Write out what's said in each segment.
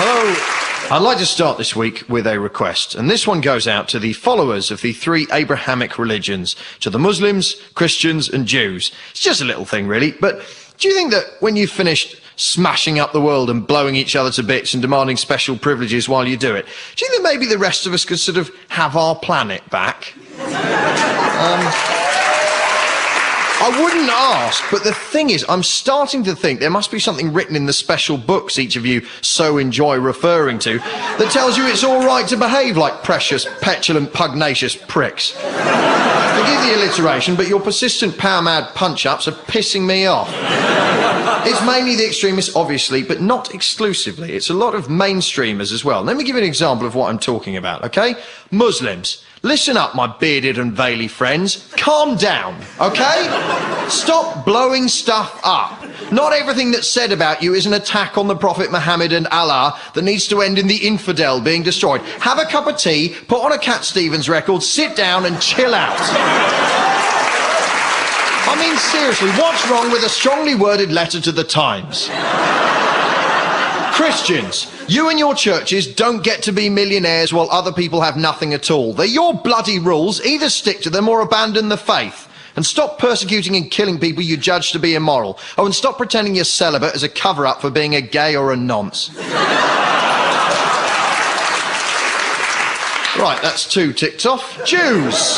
Hello. I'd like to start this week with a request, and this one goes out to the followers of the three Abrahamic religions, to the Muslims, Christians and Jews. It's just a little thing, really, but do you think that when you've finished smashing up the world and blowing each other to bits and demanding special privileges while you do it, do you think that maybe the rest of us could sort of have our planet back? I wouldn't ask, but the thing is, I'm starting to think there must be something written in the special books each of you so enjoy referring to that tells you it's all right to behave like precious, petulant, pugnacious pricks. Forgive the alliteration, but your persistent power-mad punch-ups are pissing me off. It's mainly the extremists, obviously, but not exclusively. It's a lot of mainstreamers as well. Let me give you an example of what I'm talking about, okay? Muslims. Listen up, my bearded and veily friends. Calm down, okay? Stop blowing stuff up. Not everything that's said about you is an attack on the Prophet Muhammad and Allah that needs to end in the infidel being destroyed. Have a cup of tea, put on a Cat Stevens record, sit down and chill out. I mean, seriously, what's wrong with a strongly worded letter to the Times? Christians, you and your churches don't get to be millionaires while other people have nothing at all. They're your bloody rules. Either stick to them or abandon the faith. And stop persecuting and killing people you judge to be immoral. Oh, and stop pretending you're celibate as a cover-up for being a gay or a nonce. Right, that's two ticked off. Jews.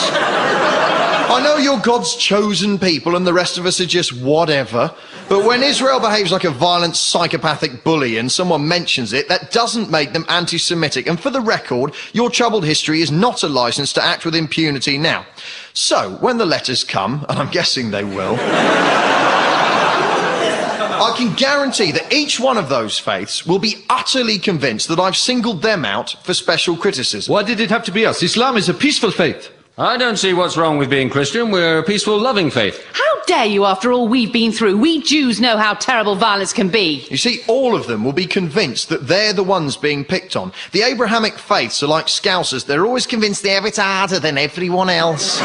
I know you're God's chosen people and the rest of us are just whatever, but when Israel behaves like a violent, psychopathic bully and someone mentions it, that doesn't make them anti-Semitic. And for the record, your troubled history is not a licence to act with impunity now. So, when the letters come, and I'm guessing they will, I can guarantee that each one of those faiths will be utterly convinced that I've singled them out for special criticism. Why did it have to be us? Islam is a peaceful faith. I don't see what's wrong with being Christian. We're a peaceful, loving faith. How dare you, after all we've been through? We Jews know how terrible violence can be. You see, all of them will be convinced that they're the ones being picked on. The Abrahamic faiths are like Scousers. They're always convinced they have it harder than everyone else.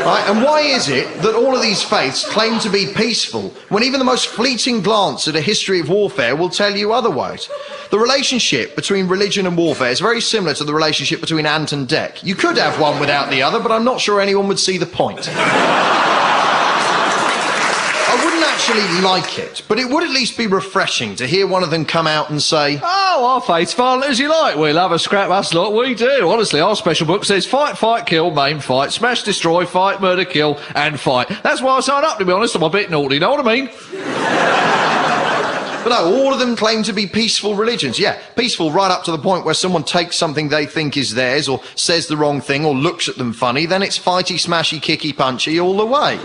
Right, and why is it that all of these faiths claim to be peaceful when even the most fleeting glance at a history of warfare will tell you otherwise? The relationship between religion and warfare is very similar to the relationship between ant and deck. You could have one without the other, but I'm not sure anyone would see the point. I wouldn't actually like it, but it would at least be refreshing to hear one of them come out and say, "Oh, our faith's violent as you like. We'll have a scrap, us lot, we do. Honestly, our special book says fight, fight, kill, maim, fight, smash, destroy, fight, murder, kill, and fight." That's why I signed up, to be honest. I'm a bit naughty, know what I mean? But no, all of them claim to be peaceful religions. Yeah, peaceful right up to the point where someone takes something they think is theirs or says the wrong thing or looks at them funny, then it's fighty, smashy, kicky, punchy all the way.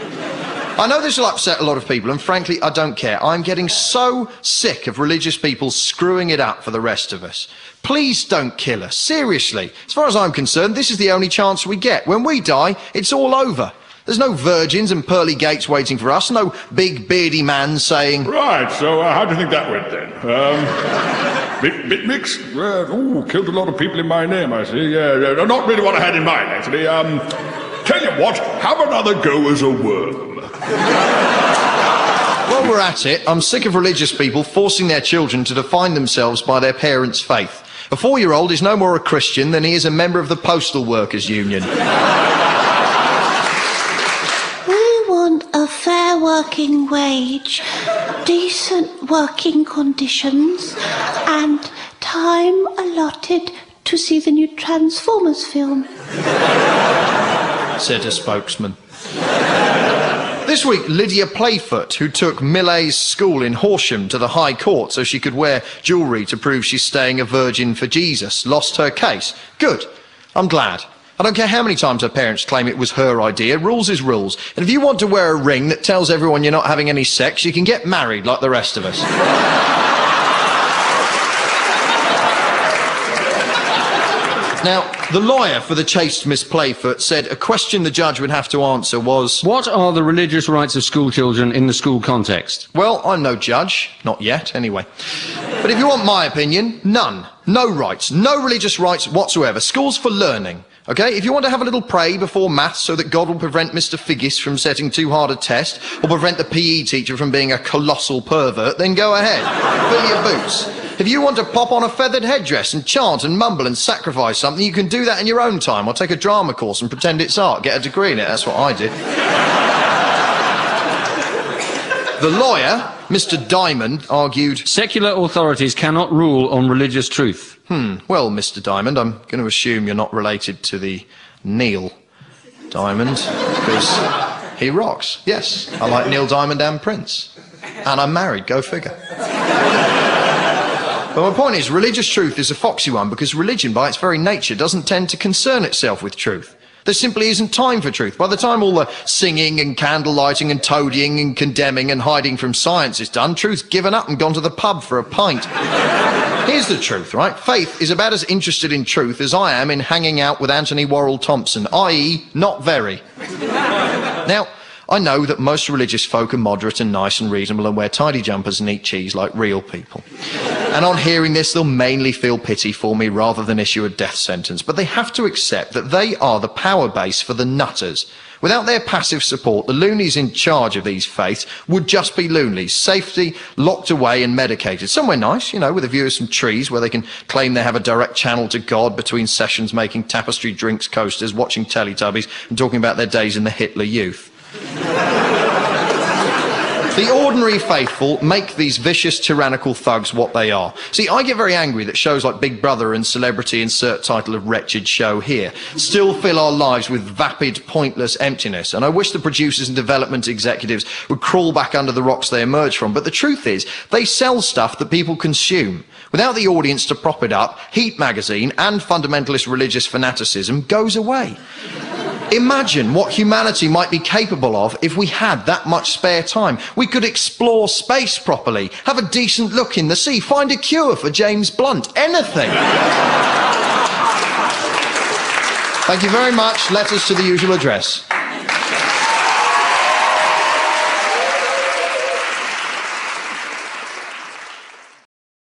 I know this will upset a lot of people, and frankly, I don't care. I'm getting so sick of religious people screwing it up for the rest of us. Please don't kill us. Seriously. As far as I'm concerned, this is the only chance we get. When we die, it's all over. There's no virgins and pearly gates waiting for us, no big beardy man saying... Right, so how do you think that went then? Bit mixed? Ooh, killed a lot of people in my name, I see. Yeah, not really what I had in mind, actually. Tell you what, have another go as a worm. While we're at it, I'm sick of religious people forcing their children to define themselves by their parents' faith. A 4-year-old is no more a Christian than he is a member of the Postal Workers Union. We want a fair working wage, decent working conditions, and time allotted to see the new Transformers film, said a spokesman. This week, Lydia Playfoot, who took Millet's school in Horsham to the High Court so she could wear jewellery to prove she's staying a virgin for Jesus, lost her case. Good. I'm glad. I don't care how many times her parents claim it was her idea. Rules is rules. And if you want to wear a ring that tells everyone you're not having any sex, you can get married like the rest of us. Now, the lawyer for the chaste Miss Playfoot said a question the judge would have to answer was... What are the religious rights of school children in the school context? Well, I'm no judge. Not yet, anyway. But if you want my opinion, none. No rights. No religious rights whatsoever. School's for learning. OK, if you want to have a little pray before maths so that God will prevent Mr. Figgis from setting too hard a test, or prevent the PE teacher from being a colossal pervert, then go ahead. Fill your boots. If you want to pop on a feathered headdress and chant and mumble and sacrifice something, you can do that in your own time, or take a drama course and pretend it's art. Get a degree in it, that's what I did. The lawyer, Mr. Diamond, argued, Secular authorities cannot rule on religious truth. Well, Mr. Diamond, I'm going to assume you're not related to the Neil Diamond, because he rocks. Yes, I like Neil Diamond and Prince. And I'm married, go figure. But my point is, religious truth is a foxy one, because religion, by its very nature, doesn't tend to concern itself with truth. There simply isn't time for truth. By the time all the singing and candle lighting and toadying and condemning and hiding from science is done, truth's given up and gone to the pub for a pint. Here's the truth, right? Faith is about as interested in truth as I am in hanging out with Anthony Worrell Thompson, i.e. not very. Now, I know that most religious folk are moderate and nice and reasonable and wear tidy jumpers and eat cheese like real people. And on hearing this, they'll mainly feel pity for me rather than issue a death sentence. But they have to accept that they are the power base for the nutters. Without their passive support, the loonies in charge of these faiths would just be loonies, safety, locked away and medicated. Somewhere nice, you know, with a view of some trees where they can claim they have a direct channel to God between sessions, making tapestry drinks coasters, watching Teletubbies and talking about their days in the Hitler Youth. The ordinary faithful make these vicious, tyrannical thugs what they are. See, I get very angry that shows like Big Brother and Celebrity Insert Title of Wretched Show Here still fill our lives with vapid, pointless emptiness. And I wish the producers and development executives would crawl back under the rocks they emerge from. But the truth is, they sell stuff that people consume. Without the audience to prop it up, Heat magazine and fundamentalist religious fanaticism goes away. Imagine what humanity might be capable of if we had that much spare time. We could explore space properly, have a decent look in the sea, find a cure for James Blunt, anything. Thank you very much. Letters to the usual address.